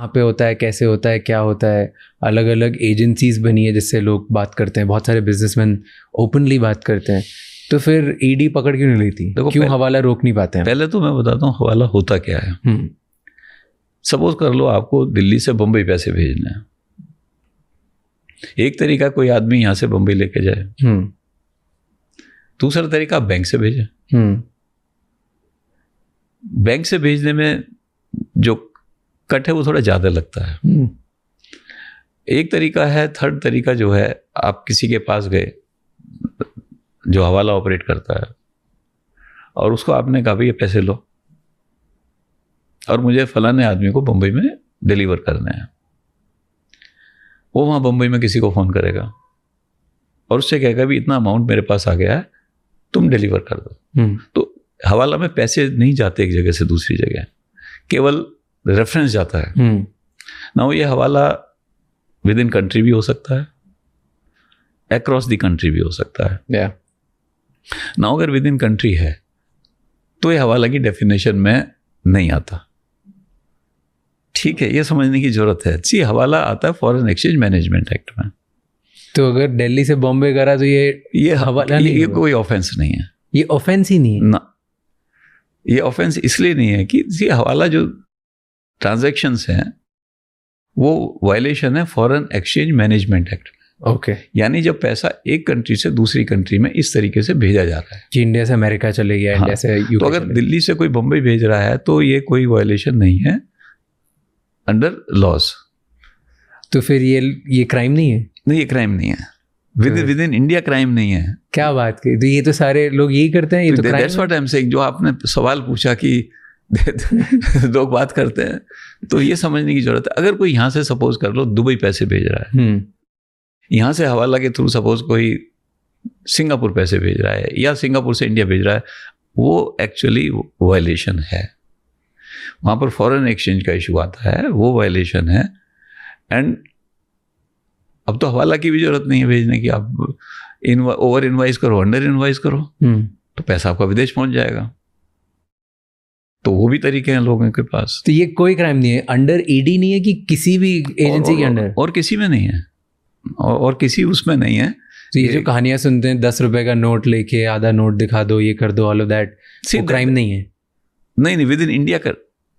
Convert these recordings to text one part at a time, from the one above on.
कहाँ पे होता है, कैसे होता है, क्या होता है, अलग अलग एजेंसीज बनी है जिससे लोग बात करते हैं, बहुत सारे बिजनेसमैन ओपनली बात करते हैं, तो फिर ईडी पकड़ क्यों नहीं लेती? क्यों हवाला रोक नहीं पाते हैं? पहले तो मैं बताता हूँ हवाला होता क्या है। सपोज कर लो आपको दिल्ली से बम्बई पैसे भेजने हैं, एक तरीका कोई आदमी यहाँ से बम्बई लेके जाए, दूसरा तरीका आप बैंक से भेजें। बैंक से भेजने में जो कट है वो थोड़ा ज़्यादा लगता है। एक तरीका है, थर्ड तरीका जो है, आप किसी के पास गए जो हवाला ऑपरेट करता है और उसको आपने कहा भाई ये पैसे लो और मुझे फलाने आदमी को बम्बई में डिलीवर करने हैं। वो वहाँ बम्बई में किसी को फ़ोन करेगा और उससे कहेगा भी इतना अमाउंट मेरे पास आ गया है, तुम डिलीवर कर दो। तो हवाला में पैसे नहीं जाते एक जगह से दूसरी जगह, केवल रेफरेंस जाता है ना। ये हवाला विद इन कंट्री भी हो सकता है, अक्रॉस द कंट्री भी हो सकता है ना। अगर विद इन कंट्री है तो ये हवाला की डेफिनेशन में नहीं आता। ठीक है, ये समझने की जरूरत है। जी, हवाला आता है फॉरेन एक्सचेंज मैनेजमेंट एक्ट में। तो अगर दिल्ली से बॉम्बे करा तो ये हवाला नहीं, ये कोई ऑफेंस नहीं है। ये ऑफेंस ही नहीं है ना। ये ऑफेंस इसलिए नहीं है कि जी हवाला जो ट्रांजैक्शंस हैं वो वायलेशन है फॉरेन एक्सचेंज मैनेजमेंट एक्ट में। ओके। यानी जब पैसा एक कंट्री से दूसरी कंट्री में इस तरीके से भेजा जा रहा है कि इंडिया से अमेरिका चले गया, इंडिया से यूके, तो अगर दिल्ली से कोई बम्बई भेज रहा है तो ये कोई वायलेशन नहीं है अंडर लॉज। तो फिर ये क्राइम नहीं है? नहीं, ये क्राइम नहीं है। विद इन इंडिया क्राइम नहीं है। क्या बात की? तो ये तो सारे लोग यही करते हैं। ये तो that's what I am saying. जो आपने सवाल पूछा कि लोग बात करते हैं, तो ये समझने की जरूरत है। अगर कोई यहाँ से सपोज कर लो दुबई पैसे भेज रहा है, यहाँ से हवाला के थ्रू सपोज कोई सिंगापुर पैसे भेज रहा है या सिंगापुर से इंडिया भेज रहा है, वो एक्चुअली वायलेशन है। वहाँ पर फॉरेन एक्सचेंज का इशू आता है, वो वायलेशन है। एंड अब तो हवाला की भी जरूरत नहीं है भेजने की। आप ओवर इनवाइस करो, अंडर इनवाइस करो, तो पैसा आपका विदेश पहुंच जाएगा। तो वो भी तरीके हैं लोगों के पास। तो ये कोई क्राइम नहीं है, अंडर ईडी नहीं है कि किसी भी एजेंसी के अंडर? और किसी में नहीं है, और किसी उसमें नहीं है। तो ये जो कहानियां सुनते हैं 10 रुपए का नोट लेके आधा नोट दिखा दो, ये कर दो, ऑल ऑफ दैट, वो क्राइम नहीं है? नहीं, विद इन इंडिया कर,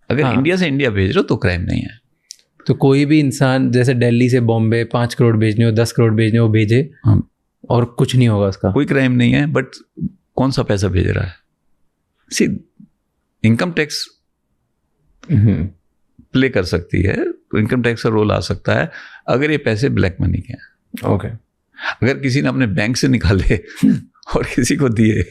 अगर इंडिया से इंडिया भेज रहे हो तो क्राइम नहीं है। तो कोई भी इंसान जैसे दिल्ली से बॉम्बे 5 करोड़ भेजने हो, 10 करोड़ भेजने हो, भेजे और कुछ नहीं होगा उसका? कोई क्राइम नहीं है। बट कौन सा पैसा भेज रहा है? सी, इनकम टैक्स प्ले कर सकती है, इनकम टैक्स का रोल आ सकता है अगर ये पैसे ब्लैक मनी के हैं। ओके। अगर किसी ने अपने बैंक से निकाले और किसी को दिए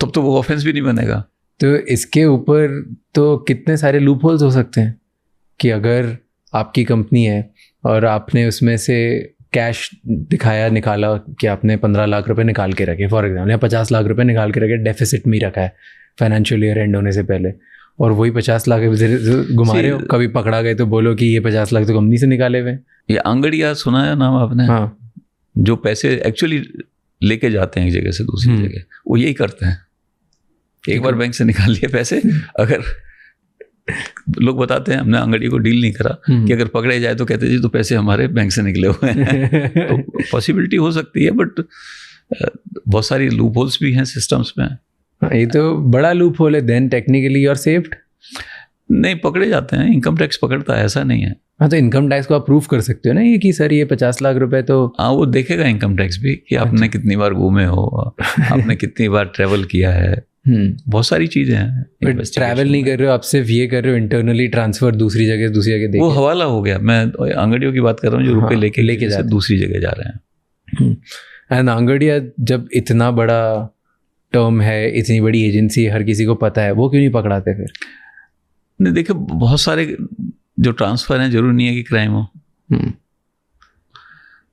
तब तो वो ऑफेंस भी नहीं बनेगा। तो इसके ऊपर तो कितने सारे लूप होल्स हो सकते हैं कि अगर आपकी कंपनी है और आपने उसमें से कैश निकाला कि आपने 15 लाख रुपए निकाल के रखे फॉर एग्जाम्पल, या 50 लाख रुपए निकाल के रखे, डेफिसिट में रखा है फाइनेंशियल ईयर एंड होने से पहले, और वही 50 लाख घुमा रहे हो, कभी पकड़ा गए तो बोलो कि ये 50 लाख तो कंपनी से निकाले हुए। ये आंगड़िया सुना है नाम आपने? हाँ। जो पैसे एक्चुअली लेके जाते हैं एक जगह से दूसरी जगह, वो यही करते हैं। एक बार बैंक से निकाल लिए पैसे, अगर लोग बताते हैं हमने आंगड़ी को डील नहीं करा कि अगर पकड़े जाए तो कहते जी तो पैसे हमारे बैंक से निकले हुए हैं। तो पॉसिबिलिटी हो सकती है, बट बहुत सारी लूप होल्स भी हैं सिस्टम्स में। ये तो बड़ा लूप होल है। Then technically you are safed. नहीं, पकड़े जाते हैं, इनकम टैक्स पकड़ता है, ऐसा नहीं है। हाँ, तो इनकम टैक्स को आप प्रूफ कर सकते हो ना ये कि सर ये 50 लाख रुपए तो। हाँ, वो देखेगा इनकम टैक्स भी कि आपने कितनी बार घूमे हो, आपने कितनी बार ट्रेवल किया है, बहुत सारी चीजें हैं। ट्रैवल नहीं कर रहे हो आप, सिर्फ ये कर रहे हो इंटरनली ट्रांसफर दूसरी जगह वो हवाला हो गया। मैं आंगड़ियों की बात कर रहा हूँ जो रुपए लेके जा दूसरी जगह जा रहे हैं। एंड आंगड़िया जब इतना बड़ा टर्म है, इतनी बड़ी एजेंसी, हर किसी को पता है, वो क्यों नहीं पकड़ाते फिर? नहीं, देखिए बहुत सारे जो ट्रांसफर हैं जरूरी नहीं है कि क्राइम हो।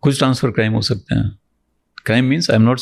कुछ ट्रांसफर क्राइम हो सकते हैं। Crime means I am not